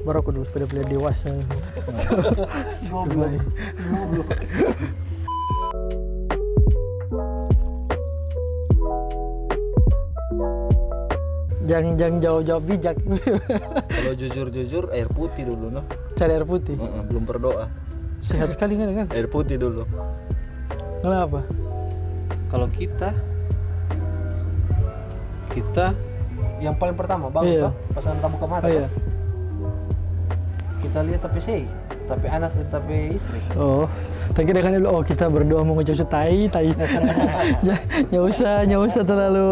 baru aku dulu sepeda dewasa. Goblok. Jangan jauh-jauh bijak. Kalau jujur air putih dulu noh. Cari air putih. Belum berdoa. Sehat sekali kan? Air putih dulu. Kenapa? Kalau kita yang paling pertama bangun Iya. toh, pasangan tamu ke mata. Oh iya. Kita lihat tapi tapi anak tapi istri. Oh, tapi dengan dulu kita berdoa mau ngucap tai. Nggak usah terlalu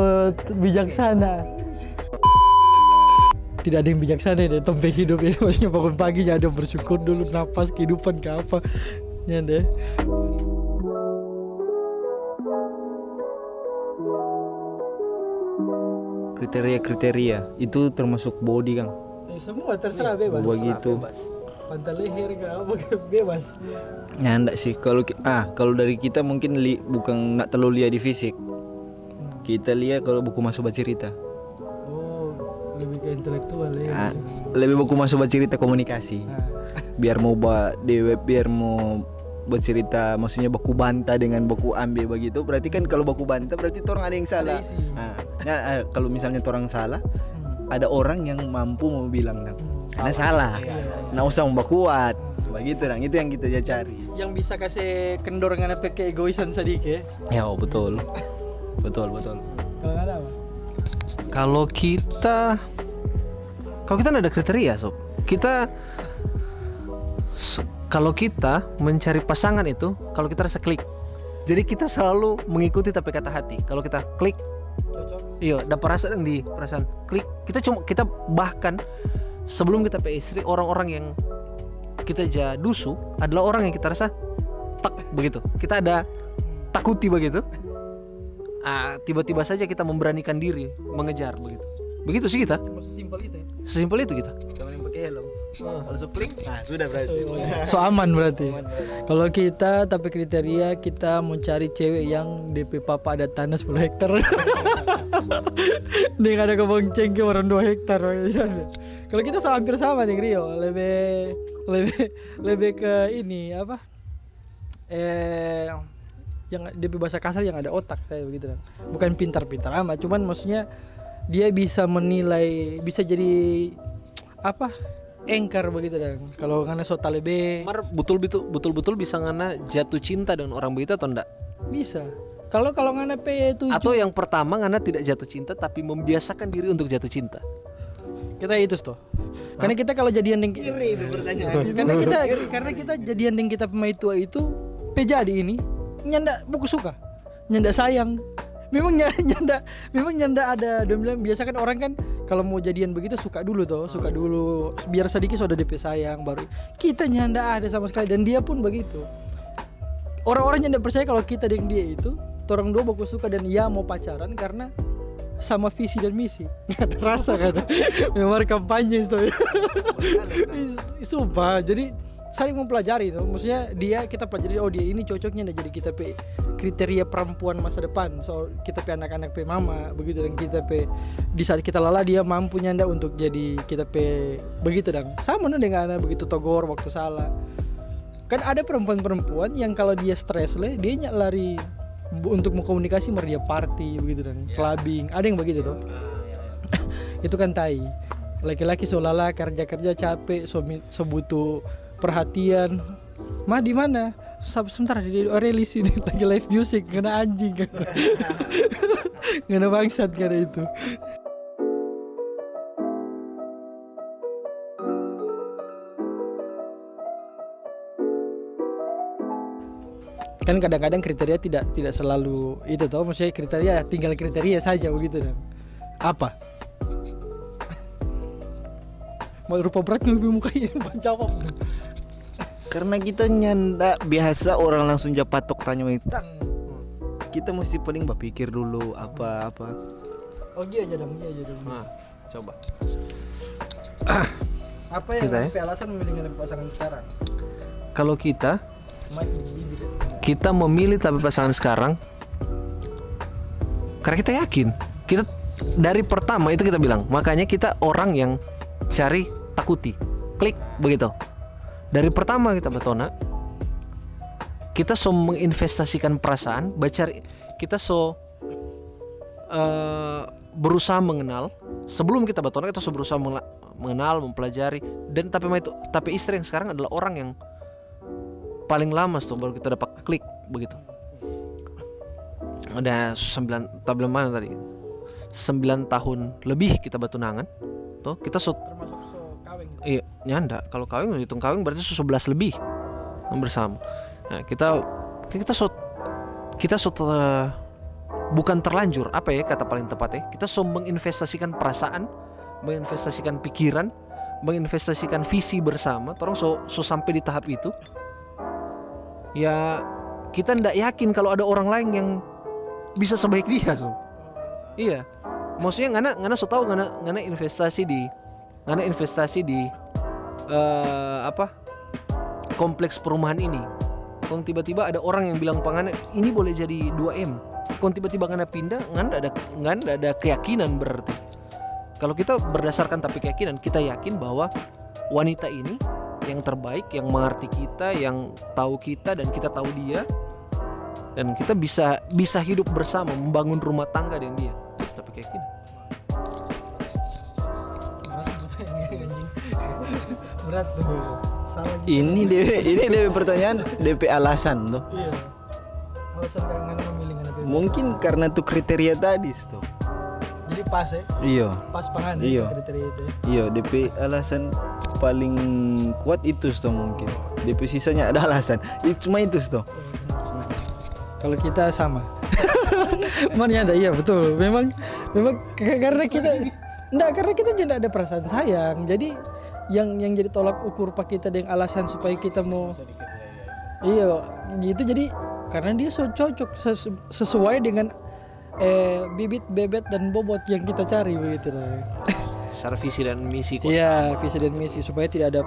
bijaksana. Tidak ada yang bijaksana deh tempe hidup ini, maksudnya bangun pagi ada bersyukur dulu, napas kehidupan ke apa ya deh. Kriteria itu termasuk body Kang. Semua terserah bebas. Begitu. Pantai leher ke apa bebas. Ya enggak sih kalau dari kita mungkin bukan nggak terlalu lihat di fisik. Kita lihat kalau buku masuk cerita. Oh, lebih ke intelektual ya. Lebih buku masuk cerita komunikasi. Biar mau biar mau bercerita, maksudnya baku bantah dengan baku ambil begitu. Berarti kan kalau baku bantah berarti orang ada yang salah. Kalau misalnya orang salah, ada orang yang mampu mau bilang karena salah. Nggak usah mau kuat. Begitu itu yang kita cari. Yang bisa kasih kendor dengan apa keegoisan sedikit. Ya, betul. Betul. Kalau nggak ada apa? Kalau kita nggak ada kriteria, Sob. Kalau kita mencari pasangan itu, kalau kita rasa klik. Jadi kita selalu mengikuti tapi kata hati. Kalau kita klik, cocok. Iya, dapat rasa di perasaan klik. Kita bahkan sebelum kita punya istri, orang-orang yang kita dusu adalah orang yang kita rasa tak begitu. Kita ada takuti begitu. Tiba-tiba saja kita memberanikan diri mengejar begitu. Begitu sih kita. Sesimpel itu ya. Sesimpel itu kita. Sama yang pakai helm. Kalau klik, sudah berarti. So aman berarti. Kalau kita tapi kriteria kita mau cari cewek yang DP papa ada tanah 10 hektar. Dia nggak ada kebun cengkeh orang 2 hektar. Kalau kita hampir sama nih Rio, lebih ke ini apa? Yang DP bahasa kasar yang ada otak saya begitu kan. Bukan pintar-pintar amat, cuman maksudnya dia bisa menilai, bisa jadi apa? Engkar begitu dan kalau ngana sota lebih betul-betul bisa ngana jatuh cinta dengan orang begitu atau enggak? bisa. Kalau ngana P7 atau yang pertama ngana tidak jatuh cinta tapi membiasakan diri untuk jatuh cinta. Kita itu toh. Karena kita kalau jadian dengan itu pertanyaan. karena kita jadian dengan kita pemain tua itu jadi ini nyanda buku suka. Nyanda sayang. Memang nyanda ada dia bilang biasa kan orang kan kalau mau jadian begitu suka dulu biar sedikit sudah DP sayang baru kita nyanda ada sama sekali dan dia pun begitu. Orang-orang nyanda percaya kalau kita dengan dia itu orang dua baku suka dan ya mau pacaran karena sama visi dan misi. Nggak ada rasa kan. Memang kampanye itu. Sumpah jadi saling mempelajari tuh. Maksudnya kita pelajari dia ini cocoknya jadi kita kriteria perempuan masa depan. So kita anak-anak mama begitu dan kita di saat kita lelah dia mampu nyanda untuk jadi kita begitu dan sama dengan anak begitu togor waktu salah. Kan ada perempuan-perempuan yang kalau dia stres dia lari untuk mengkomunikasi dia party begitu dan clubbing. Ada yang begitu tuh. Itu kan tai. Laki-laki seolah-olah kerja capek so butuh perhatian. Ma di mana? Sebentar di rilis ini lagi live music kena anjing kan. Kena bangsat karena itu. Kan kadang-kadang kriteria tidak selalu itu toh, maksudnya kriteria tinggal kriteria saja begitu dan apa? Mau rupa berat lebih muka ini jawab. Karena kita nyanda biasa orang langsung patok tanya itu. Kita mesti paling berpikir dulu apa. Oh dia aja dong. Nah, coba. Apa yang sampai alasan memilih pasangan sekarang? Kalau kita memilih tapi pasangan sekarang karena kita yakin. Kita dari pertama itu kita bilang, makanya kita orang yang cari takuti. klik begitu. Dari pertama kita betona, kita so menginvestasikan perasaan, kita so berusaha mengenal. Sebelum kita betona kita so berusaha mengenal, mempelajari. Dan tapi istri yang sekarang adalah orang yang paling lama tuh baru kita dapat klik begitu. Udah 9 tahun lebih kita bertunangan. Tuh, kita termasuk so kawin gitu. iya, nyanda. Kalau kawin hitung kawin berarti 11 lebih yang bersama. Nah, kita bukan terlanjur, apa ya kata paling tepatnya? Kita menginvestasikan perasaan, menginvestasikan pikiran, menginvestasikan visi bersama. Orang so sampai di tahap itu. Ya, kita ndak yakin kalau ada orang lain yang bisa sebaik dia tuh. Iya. Maksudnya ngana so tahu ngana investasi di kompleks perumahan ini. Kong tiba-tiba ada orang yang bilang pangana ini boleh jadi 2M. Kong tiba-tiba ngana pindah, ngana ada keyakinan berarti. Kalau kita berdasarkan tapi keyakinan, kita yakin bahwa wanita ini yang terbaik, yang mengerti kita, yang tahu kita dan kita tahu dia. Dan kita bisa hidup bersama, membangun rumah tangga dengan dia. Terus tapi keyakinan. Berat tuh. Salah gitu. Ini DP pertanyaan DP alasan tuh. Iya. Alasan kangen memilih ngana pe. Mungkin karena tuh kriteria tadi tuh. Jadi pas ya. Iya. Pas pangan Iya. kriteria itu. Ya. Iya, DP alasan paling kuat itu tuh mungkin. DP sisanya ada alasan. Cuma itu tuh. Kalau kita sama. Mana ada, iya betul. Memang karena kita tidak ada perasaan sayang. Jadi yang jadi tolak ukur pak kita dengan alasan supaya kita mau iya gitu, jadi karena dia so cocok sesuai dengan bibit bebet dan bobot yang kita cari begitu lah. Secara visi dan misi. Iya, visi dan misi supaya tidak ada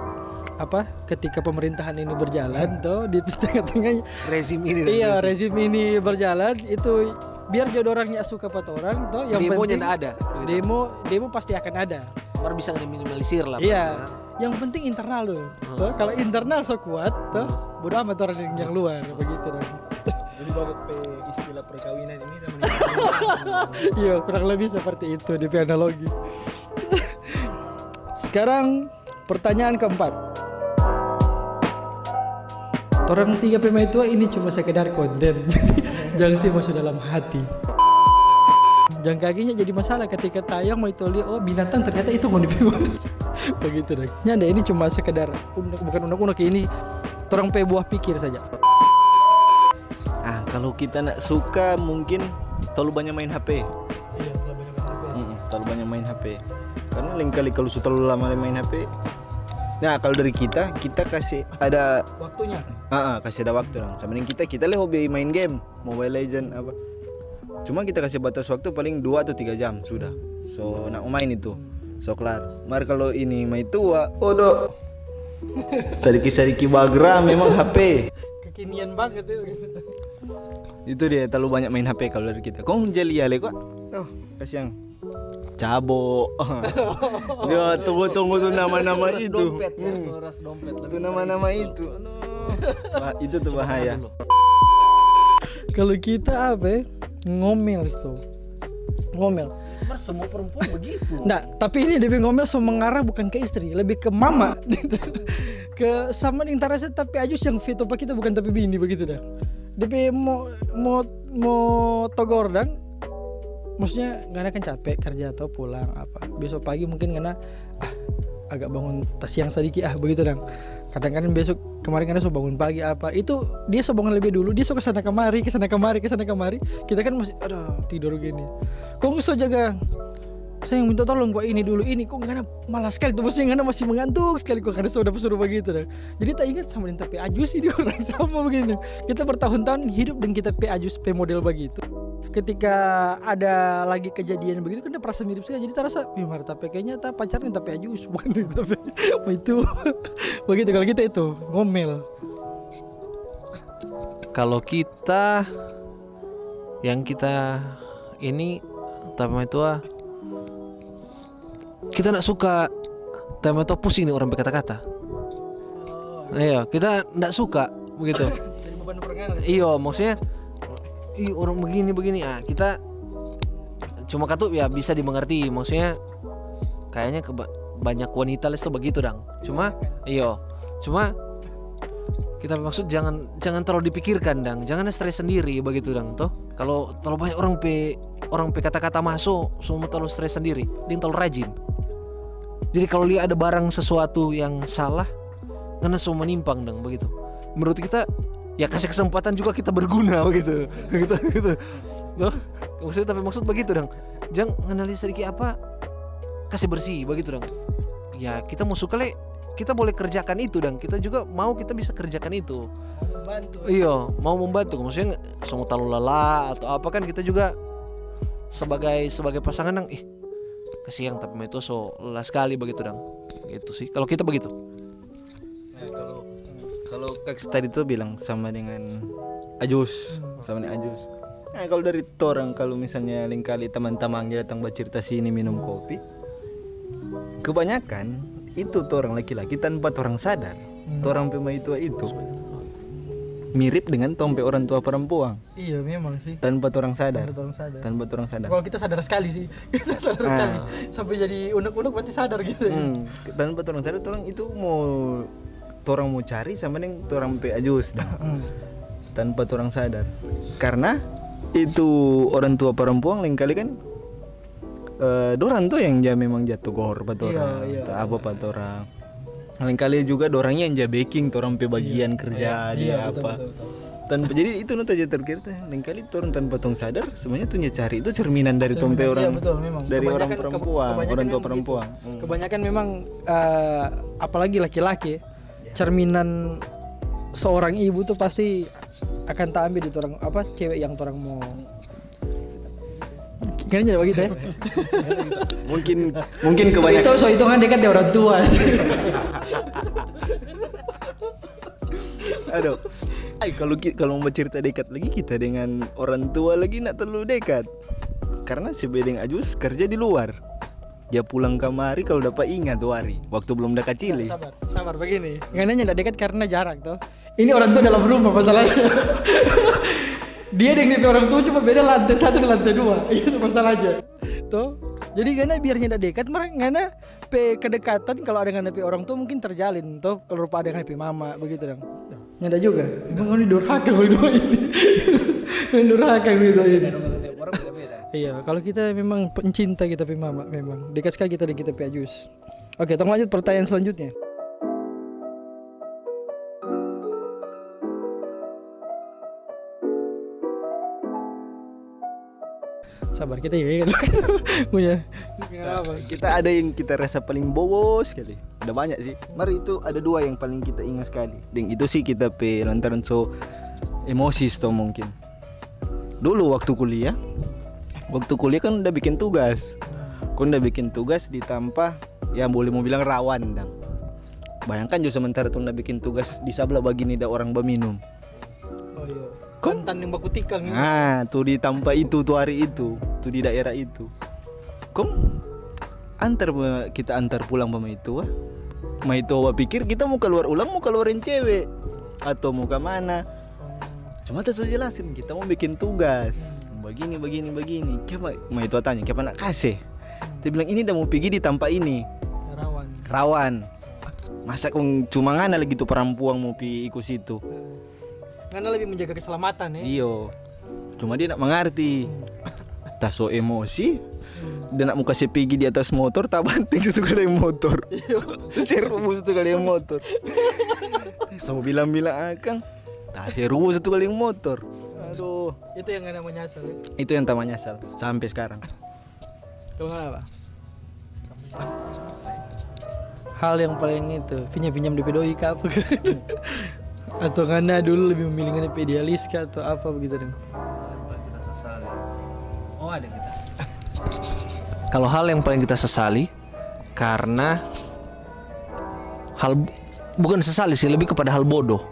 ketika pemerintahan ini berjalan tuh di tengah-tengahnya rezim ini. Iya, rezim ini berjalan itu biar jodoh orangnya suka pada orang tuh yang demonya penting nggak ada. demo pasti akan ada. Baru bisa minimalisir lah. Iya, yang penting internal tuh. Tuh, kalau internal so kuat tuh bodo amat orang yang luar begitu dong. Jadi baru istilah perkawinan ini sama Iya, kurang lebih seperti itu di analogi. Sekarang pertanyaan keempat. Orang 3 pemain tua ini cuma sekedar konten. Jangan sih masuk dalam hati. Jangan kakinya jadi masalah ketika tayang mau itu lihat oh binatang ternyata itu mau dipilih. Begitu deh. Nyanda ini cuma sekedar bukan unek-unek ini orang pe buah pikir saja. Kalau kita nak suka mungkin terlalu banyak main HP. Iya, terlalu banyak main HP. Terlalu banyak main HP. Karena lain kali kalau sudah terlalu lama main HP. Nah, kalau dari kita kasih ada Waktunya. kasih ada waktu dong. Sama dengan kita lah hobi main game, Mobile Legend apa. Cuma kita kasih batas waktu paling 2 atau 3 jam sudah. So nak main itu. So kelar. Mari kalau ini main tua, odo. Sedikit-sedikit bagra memang HP. Kekinian banget itu. Itu dia terlalu banyak main HP kalau dari kita. Kong jeli ya kok. Oh, kasihan. Cabo. Dia tunggu tuh nama-nama itu. Ras dompet. Itu nama-nama itu. Itu tuh bahaya. Kalau kita apa? Ngomel itu. Ngomel. Semua perempuan begitu. Nah, tapi ini DP ngomel so mengarah bukan ke istri, lebih ke mama. Ke sama interest tapi ajus yang fit apa kita bukan tapi bini begitu dah. DP mau togor dan maksudnya karena kan capek kerja atau pulang apa. Besok pagi mungkin karena agak bangun tas siang sedikit begitu dan kadang-kadang besok kemarin karena so bangun pagi apa itu dia so bangun lebih dulu, dia so kesana kemari kita kan masih tidur gini kok so jaga saya yang minta tolong gua ini dulu ini kok karena malas sekali tuh maksudnya karena masih mengantuk sekali kok karena sudah suruh begitu dah. Jadi tak ingat sama dengan pe ajus sih dia orang sama begini kita bertahun-tahun hidup dan kita pe ajus pe model begitu. Ketika ada lagi kejadian begitu kan dia perasa mirip sekali jadi terasa marta kayaknya tak pacarnya tapi ajus bukan tapi itu begitu kalau kita itu ngomel. Kalau kita yang kita ini tapi itu kita nak suka tema itu pusing nih orang berkata-kata. Iya, kita nggak suka begitu. Jadi beban perangai. Iya, maksudnya orang begini. Kita cuma katu ya bisa dimengerti. Maksudnya kayaknya banyak wanita les tuh begitu dang. Cuma kita maksud jangan terlalu dipikirkan dang. Jangan stres sendiri begitu dang toh. Kalau terlalu banyak orang kata-kata masuk, semua terlalu stres sendiri. Dia terlalu rajin. Jadi kalau lihat ada barang sesuatu yang salah, karena semua menimpang dang begitu. Menurut kita ya kasih kesempatan juga kita berguna begitu. gitu. Tuh, maksud begitu dang. Jangan analisa sedikit apa kasih bersih begitu dang. Ya kita mau suka kita boleh kerjakan itu dang. Kita juga mau kita bisa kerjakan itu. Membantu. Iya, mau membantu. Maksudnya semua terlalu lelah atau apa kan kita juga sebagai pasangan dang. Kasihan tapi itu so lelah sekali begitu dang. Gitu sih. Kalau kita begitu. Nah, kalau Kak tadi tuh bilang sama dengan Ajus. Nah, kalau dari orang kalau misalnya lain kali teman-teman datang bercerita sini minum kopi, kebanyakan itu orang laki-laki tanpa orang sadar, orang pemain tua itu mirip dengan tompe orang tua perempuan. Iya memang sih. Tanpa orang sadar. Tanpa orang sadar. Kalau kita sadar sekali sih, kita sadar sekali. Sampai jadi unek-unek berarti sadar gitu. Tanpa orang sadar, orang itu orang mau cari sama dengan orang pe Ajus dah. Tanpa orang sadar. Karena itu orang tua perempuan lain kali kan dorang tuh yang memang jatuh gor patora apa patora lain kali juga dorangnya yang baking torang pe bagian kerja dia betul, apa betul. Tanpa jadi itu nota aja terkira lain kali torang tanpa tong sadar sebenarnya tuh cari itu cerminan dari tompe orang dari orang perempuan orang tua perempuan kebanyakan memang apalagi laki-laki cerminan seorang ibu tuh pasti akan tak ambil di orang apa cewek yang orang mau kayaknya begitu ya. mungkin kebanyakan itu hitungan dekat dari orang tua. Aduh. Kalau mau cerita dekat lagi kita dengan orang tua lagi nak terlalu dekat. Karena si Bedeng Ajus kerja di luar. Dia pulang kemari kalau dapat ingat tuh hari waktu belum ada kecil. Sabar begini. Ngananya enggak dekat karena jarak tuh. Ini orang tua dalam rumah masalahnya. Dia dengan orang tua cuma beda lantai 1 dan lantai 2. Itu masalahnya. Tuh. Jadi karena biarnya tidak dekat, karena kedekatan kalau ada dengan orang tua mungkin terjalin tuh kalau rupa ada dengan mama begitu dong. Nyada juga. Emang ini durhaka gue doain. Durhaka gue doain. Iya, kalau kita memang pencinta kita mama memang dekat sekali kita dengan kita Ajus. Oke, tolong lanjut pertanyaan selanjutnya. Sabar kita ya punya apa? Kita ada yang kita rasa paling bowo sekali. Ada banyak sih. Mari itu ada 2 yang paling kita ingat sekali. Dan itu sih kita lantaran so emosi toh mungkin. Dulu waktu kuliah kan udah bikin tugas. Ditampa ya boleh mau bilang rawan dang. Bayangkan juga sementara tuh udah bikin tugas di sebelah begini ada orang berminum. Oh iya. Kontan yang baku tikang. Nah, tuh ditampa itu tuh hari itu, tuh di daerah itu. Kita antar pulang sama itu. itu pikir kita mau keluarin cewek atau mau ke mana. Cuma tak jelasin kita mau bikin tugas. Begini. Siapa itu tanya, siapa nak kasih? Dia bilang ini udah mau pergi di tempat ini. Rawan. Masa cuma ngana lagi tuh perempuan mau pergi ikut situ. Ngana lebih menjaga keselamatan ya. Iyo. Cuma dia nak mengerti. Tak so emosi. Dia nak mau kasih pergi di atas motor, tak banting satu kali motor. Seru satu kali motor. Semua bilang akang. Tak seru satu kali motor. Aduh. Itu yang ngana menyasar ya? Itu yang tak menyasar sampai sekarang. Kalau apa? Hal yang paling itu pinjam di pedoi ke apa? Atau ngana dulu lebih memilih ngana idealis kah atau apa begitu dong? Kita sesali. Oh ada kita. Kalau hal yang paling kita sesali karena bukan sesali sih, lebih kepada hal bodoh.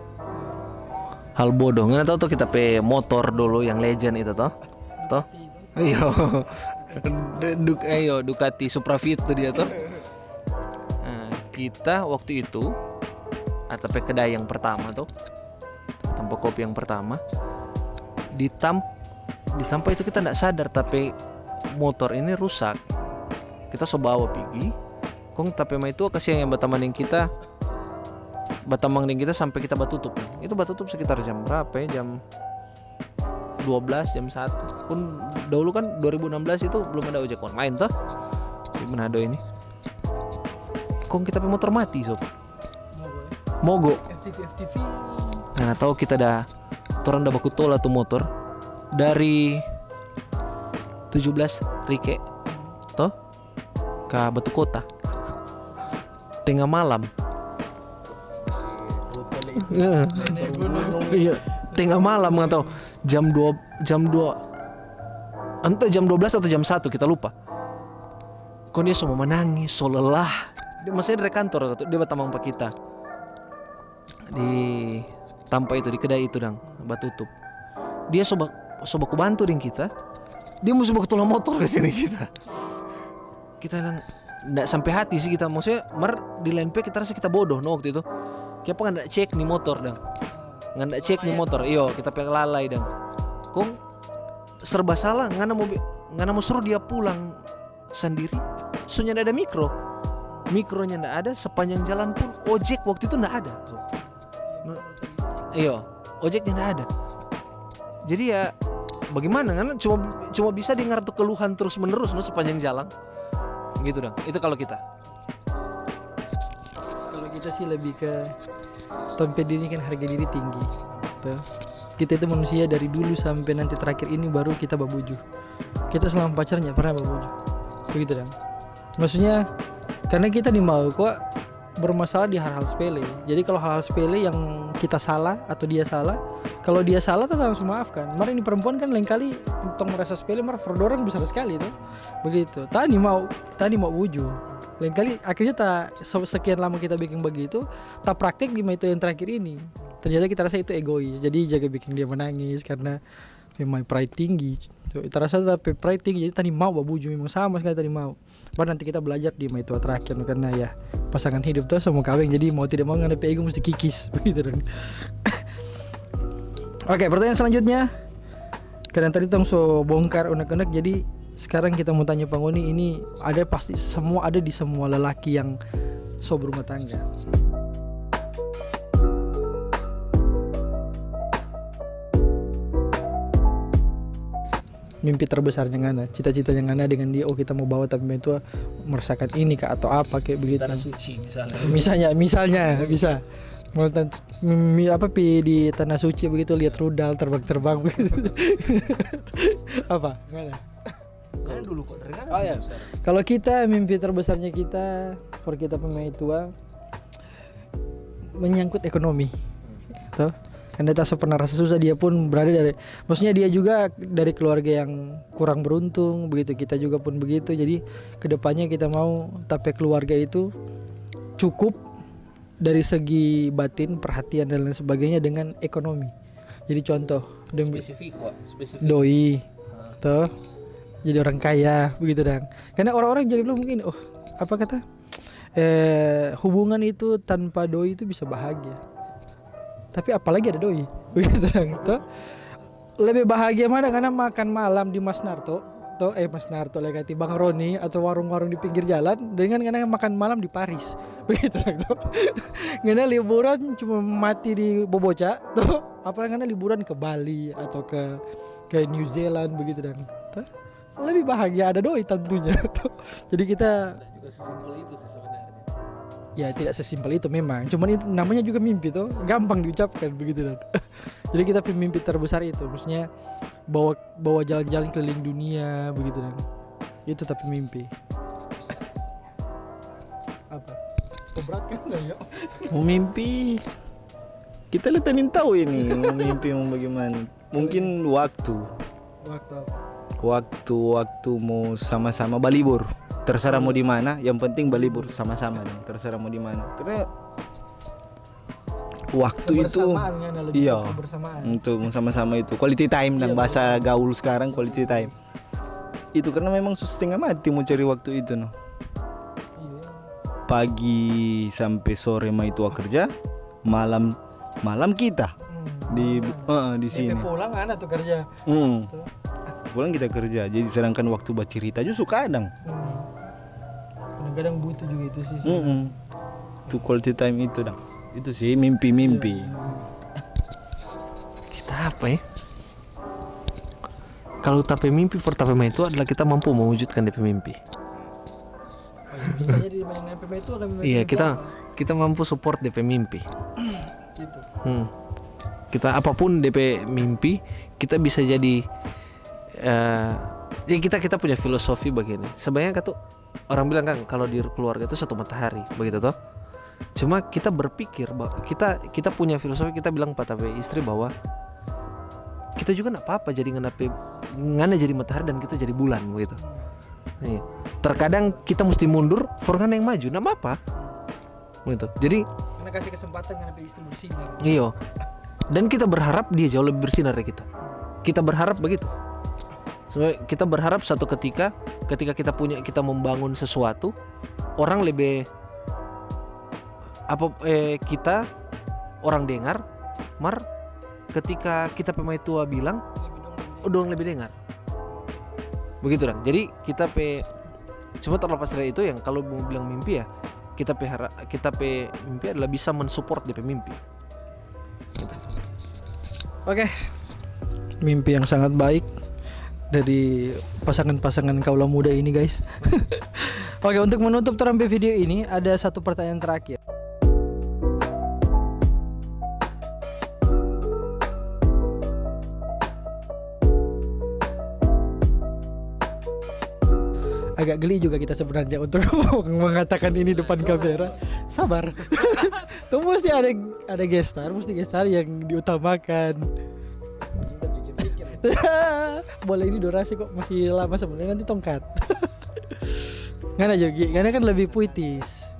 Nggak tahu tuh kita motor dulu yang legend itu toh. Iyo Ducati Supra Fit tuh dia tuh. Nah, kita waktu itu atau kedai yang pertama tuh, tempat kopi yang pertama, di tampa itu kita tidak sadar tapi motor ini rusak. Kita bawa pergi, kong tapi itu kasihan yang batamanding kita sampai kita batutup. Itu batutup sekitar jam berapa ya? Jam 12, jam 1. Pun dahulu kan 2016 itu belum ada ojek online toh di Manado ini. Kong kita motor mati sob. Mogok. FTV. Nah, tahu kita turun baku tol atau motor dari 17 Rike toh ke Batu Kota tengah malam. Iya, tengah malam nggak tahu jam 2 entah jam 12 atau jam 1 kita lupa. Kok dia semua menangis, so lelah. Maksudnya dari kantor dia bertamang pak kita di tampa itu di kedai itu dang batutup. Dia soba ku bantu dengan kita. Dia mesti bawa tolong motor ke sini kita. Kita bilang nggak sampai hati sih kita. Maksudnya di line P kita rasa kita bodoh no waktu itu. Kenapa nggak cek nih motor dang? Nggak cek nih motor. Iyo kita pengen lalai dang. Kong serba salah. Nggak mau suruh dia pulang sendiri. Soalnya ada mikronya nggak ada. Sepanjang jalan pun ojek waktu itu nggak ada. Iyo ojeknya nggak ada. Jadi ya bagaimana kan cuma bisa dengar tuh keluhan terus menerus no sepanjang jalan gitu dong. Itu kalau kita sih lebih ke tahun PD ini kan harga diri tinggi tuh. Kita itu manusia dari dulu sampai nanti terakhir ini baru kita babuju. Kita selama pacarnya pernah babuju begitu dong. Maksudnya karena kita dimau kok bermasalah di hal-hal sepele. Jadi kalau hal-hal sepele yang kita salah atau dia salah, kalau dia salah tetap harus memaafkan. Mar ini perempuan kan lain kali untuk merasa sepele, mar fordorang besar sekali tuh. Begitu. Tadi mau wujud. Lain kali akhirnya sekian lama kita bikin begitu, tak praktek di itu yang terakhir ini. Ternyata kita rasa itu egois. Jadi jaga bikin dia menangis karena memang pride tinggi. Kita rasa tapi pride tinggi. Jadi tadi mau babuju memang sama sekali tadi mau. Baru nanti kita belajar di itu terakhir karena ya pasangan hidup tuh semua kawin. Jadi mau tidak mau nggak ego mesti kikis begitu dong. Oke, pertanyaan selanjutnya. Karena tadi tong so bongkar unek-unek, jadi sekarang kita mau tanya Pangoni, ini pasti semua ada di semua lelaki yang so berumah tangga. Mimpi terbesarnya ngana, cita-citanya ngana dengan dia, kita mau bawa tapi itu merasakan ini kah atau apa kayak begitu. Tanah suci misalnya. Misalnya bisa. Mau di tanah suci begitu lihat rudal terbang begitu. Apa? Ngana? Karena dulu kok dari oh ya. Kalau kita mimpi terbesarnya kita pemain tua menyangkut ekonomi. Tuh. Karena tak pernah rasa susah, dia pun berada maksudnya dia juga dari keluarga yang kurang beruntung begitu, kita juga pun begitu. Jadi kedepannya kita mau tapi keluarga itu cukup dari segi batin, perhatian dan lain sebagainya dengan ekonomi. Jadi contoh spesifik. doi tuh jadi orang kaya begitu dong. Karena orang-orang jadi belum mungkin apa kata hubungan itu tanpa doi itu bisa bahagia. Tapi apalagi ada doi begitu dong. Tuh lebih bahagia mana karena makan malam di Mas Narto lekati Bang Roni atau warung-warung di pinggir jalan dengan karena makan malam di Paris begitu dong. Tuh karena liburan cuma mati di Boboca tuh, apalagi karena liburan ke Bali atau ke New Zealand begitu dong. Tuh lebih bahagia ada doi tentunya tuh. Jadi kita juga sesimpel itu sih sebenarnya. Ya tidak sesimpel itu memang. Cuman itu namanya juga mimpi tuh, gampang diucapkan begitu dan. Jadi kita mimpi terbesar itu, maksudnya bawa jalan-jalan keliling dunia begitu dan. Itu tapi mimpi. Apa? Berat kan ya? Mau mimpi. Kita lihat tahu ini mau mimpi mau bagaimana. Mungkin waktu mau sama-sama balibur. Terserah mau di mana, yang penting balibur sama-sama nih. Terserah mau di mana. Karena waktu itu iya untuk sama-sama itu quality time dan bahasa gaul sekarang quality time. Itu karena memang setengah mati mau cari waktu itu no. pagi sampai sore mai tua kerja, malam kita di sini. Pulang anak tuh kerja. Pulang kita kerja. Jadi sedangkan waktu bercerita justru kadang. Kadang-kadang butuh juga itu sih. Itu quality time itu dong. Itu sih mimpi-mimpi. Kita apa ya? Kalau tapi mimpi pertama itu adalah kita mampu mewujudkan DP mimpi. Jadi main MPP itu ada Iya, kita mampu support DP mimpi. gitu. Kita apapun DP mimpi, kita bisa jadi ya kita punya filosofi begini. Sebenarnya tuh orang bilang kan kalau di keluarga itu satu matahari, begitu toh. Cuma kita berpikir bahwa kita punya filosofi, kita bilang pada istri bahwa kita juga nggak apa-apa jadi ngana jadi matahari dan kita jadi bulan begitu. Iya. Terkadang kita mesti mundur, forgan yang maju, nggak apa-apa. Begitu. Jadi Karena kasih kesempatan karena istri bersinar. iya. Dan kita berharap dia jauh lebih bersinar dari kita. Kita berharap begitu. So, kita berharap satu ketika kita membangun sesuatu, orang lebih kita orang dengar, ketika kita pemain tua bilang, dong lebih dengar. Begitu dong. Jadi cuma terlepas dari itu yang kalau mau bilang mimpi ya, kita mimpi adalah bisa mensupport DP mimpi. Gitu. Oke. Mimpi yang sangat baik dari pasangan-pasangan kaula muda ini, guys. Oke, untuk menutup terampi video ini ada satu pertanyaan terakhir. Agak geli juga kita sebenarnya untuk mengatakan ini depan kamera. Sabar. Tuh mesti ada gestar, yang diutamakan. Boleh ini durasi kok masih lama sebenarnya, nanti tongkat. Ngana Jogi, ngana kan lebih puitis.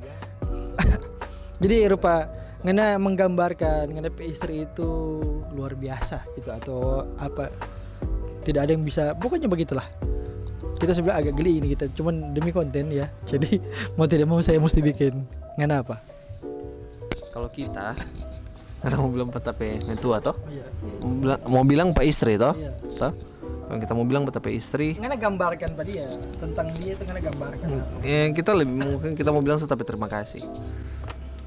Jadi rupa ngana menggambarkan ngana istri itu luar biasa gitu atau apa. Tidak ada yang bisa, pokoknya begitulah. Kita sebelah agak geli ini kita, cuman demi konten ya. Jadi mau tidak mau saya mesti bikin. Ngana apa? Kalau kita karena mau bilang petape mentua toh? Iya. Mau bilang pak istri toh? Iya. Toh? Kalau kita mau bilang petape istri, Ngana gambarkan pada dia tentang dia itu ngana gambarkan. kita lebih mungkin kita mau bilang tapi terima kasih.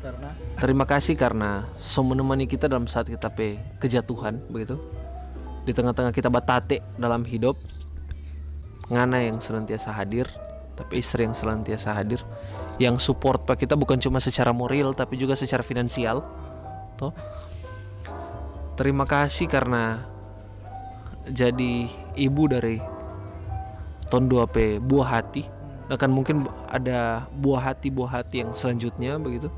Karena Terima kasih karena so menemani kita dalam saat kita kejatuhan begitu. Di tengah-tengah kita batate dalam hidup. Ngana yang senantiasa hadir, tapi istri yang senantiasa hadir, yang support pak kita bukan cuma secara moral tapi juga secara finansial. Toh. Terima kasih karena jadi ibu dari Tondo buah hati. Akan mungkin ada buah hati yang selanjutnya begitu.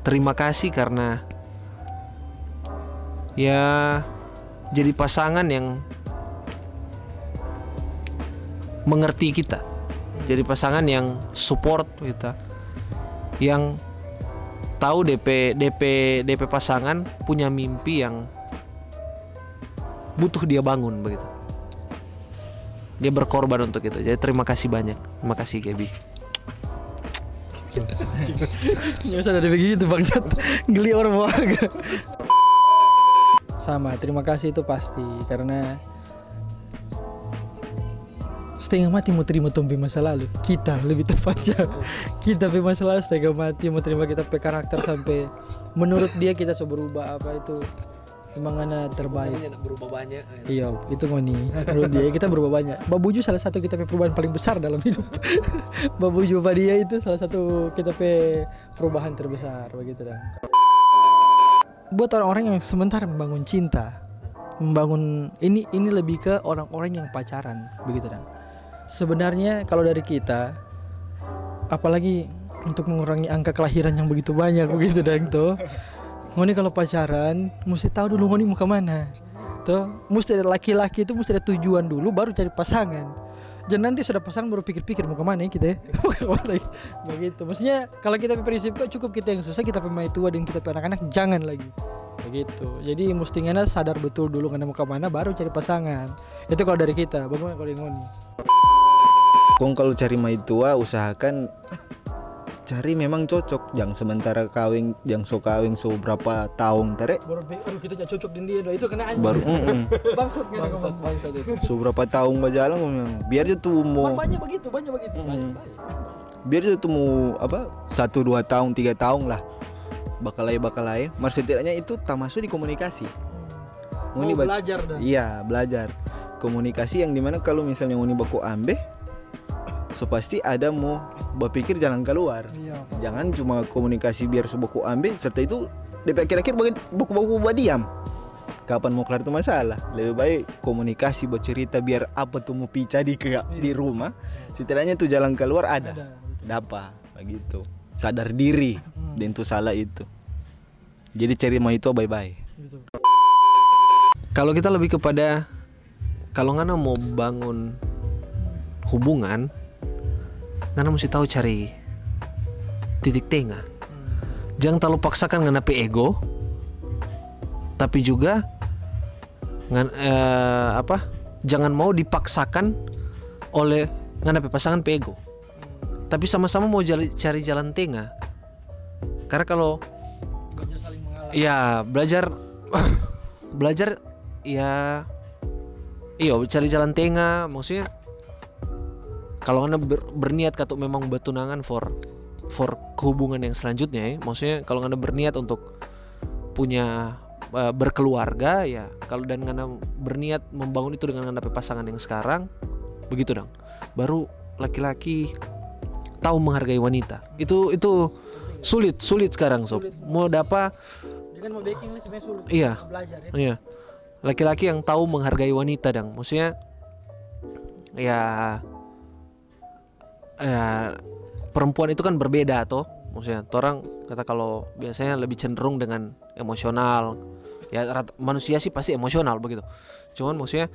Terima kasih karena ya jadi pasangan yang mengerti kita, jadi pasangan yang support kita, yang tahu DP pasangan punya mimpi yang butuh dia bangun begitu. Dia berkorban untuk itu. Jadi terima kasih banyak. Terima kasih Gaby. nggak usah ada begitu bangsat. Geli orang agak. Sama, terima kasih itu pasti karena setengah mati mau terima tompi masa lalu. Kita lebih tepatnya. Kita pe masa lalu setengah mati mau terima kita pe karakter sampai menurut dia kita so berubah apa itu. Emang ana terbaik. Berubah banyak. Iya, itu ngoni. Menurut dia kita berubah banyak. Babuju salah satu kita pe perubahan paling besar dalam hidup. Babuju dia itu salah satu kita pe perubahan terbesar begitu dah. Buat orang-orang yang sementara membangun cinta, membangun ini lebih ke orang-orang yang pacaran begitu dah. Sebenarnya kalau dari kita, apalagi untuk mengurangi angka kelahiran yang begitu banyak begitu dang tuh. Ngoni kalau pacaran mesti tahu dulu ngoni mau kemana. Tuh, mesti ada laki-laki itu mesti ada tujuan dulu baru cari pasangan. Jangan nanti sudah pasangan baru pikir-pikir mau kemana ya kita. Mau kemana. Begitu. Maksudnya kalau kita prinsip kok cukup kita yang susah, kita pemain tua dan kita anak-anak jangan lagi. Begitu. Jadi mesti ngana sadar betul dulu ngana mau kemana baru cari pasangan. Itu kalau dari kita. Bagaimana kalau yang ngoni? Kong kalau cari mai tua usahakan cari memang cocok, jangan sementara kawin, jangan so kawin so berapa tahun tere Aduh kita gak cocok dengan dia dah. Itu kena anjing. baru Bangsat itu. so berapa tahun berjalan biar dia tuh mau Banyak begitu. Banyak. biar dia tuh mau apa 1-2 tahun 3 tahun lah bakalai mas setidaknya itu tak masuk di komunikasi. Mau belajar dah. Iya belajar komunikasi yang dimana kalau misalnya Uni baku ambe so pasti ada mau berpikir jalan keluar. Iya. Jangan cuma komunikasi biar subuhku ambil serta itu DP akhir-akhir buku-buku diam. Kapan mau kelar itu masalah? Lebih baik komunikasi bercerita biar apa tuh mau pica di rumah. Setidaknya tuh jalan keluar ada. Dapat begitu. Sadar diri dan itu salah itu. Jadi cari mau itu bye-bye. Gitu. Kalau kita lebih kepada kalau ngana mau bangun hubungan, ngana mesti tahu cari titik tengah. Jangan terlalu paksakan ngana pe ego, tapi juga jangan mau dipaksakan oleh ngana pe pasangan pe ego. Tapi sama-sama mau cari jalan tengah. Karena kalau Belajar saling mengalah. ya belajar ya cari jalan tengah, maksudnya kalau anda berniat katuk memang bertunangan for kehubungan yang selanjutnya ya. Maksudnya kalau anda berniat untuk punya berkeluarga ya, kalau dan anda berniat membangun itu dengan anda pasangan yang sekarang begitu dong, baru laki-laki tahu menghargai wanita. Itu sulit sekarang sob. Mau dapat Dia kan mau baking lah sebenarnya sulit. Iya. Belajar ya. Iya. Laki-laki yang tahu menghargai wanita dong. Maksudnya ya perempuan itu kan berbeda toh. Maksudnya orang kata kalau biasanya lebih cenderung dengan emosional. Ya manusia sih pasti emosional begitu. Cuman maksudnya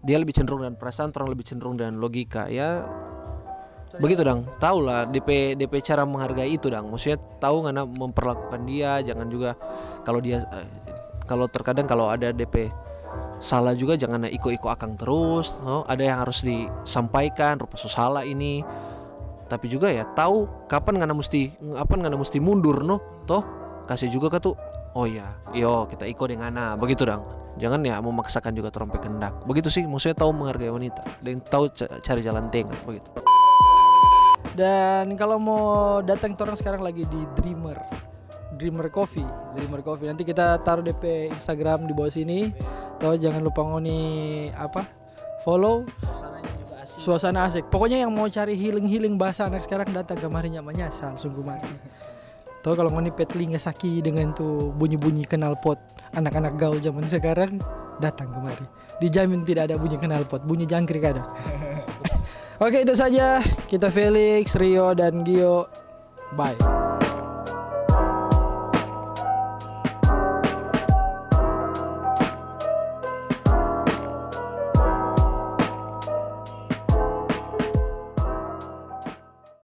dia lebih cenderung dengan perasaan, orang lebih cenderung dengan logika. Ya begitu dong. Tahu lah DP cara menghargai itu dong. Maksudnya tahu ngana memperlakukan dia, jangan juga kalau dia kalau terkadang kalau ada DP salah juga jangan iko akang terus, no? Ada yang harus disampaikan rupa salah ini. Tapi juga ya tahu kapan ngana mesti mundur no, toh kasih juga ke tuh. Oh ya, kita iko dengan ngana, begitu dong. Jangan ya memaksakan juga terompe kendak. Begitu sih, maksudnya tahu menghargai wanita dan tahu cari jalan tengah begitu. Dan kalau mau datang kita orang sekarang lagi di Dreamer Coffee. Nanti kita taruh DP Instagram di bawah sini. Tahu jangan lupa ngoni follow. Suasana asik. Pokoknya yang mau cari healing bahasa anak sekarang datang kemari nyamannya asal sungguh mati. Tahu kalau ngoni petlinga saki dengan tuh bunyi-bunyi knalpot anak-anak gaul zaman sekarang datang kemari. Dijamin tidak ada bunyi knalpot, bunyi jangkrik ada. Oke, itu saja. Kita Felix, Rio dan Gio. Bye.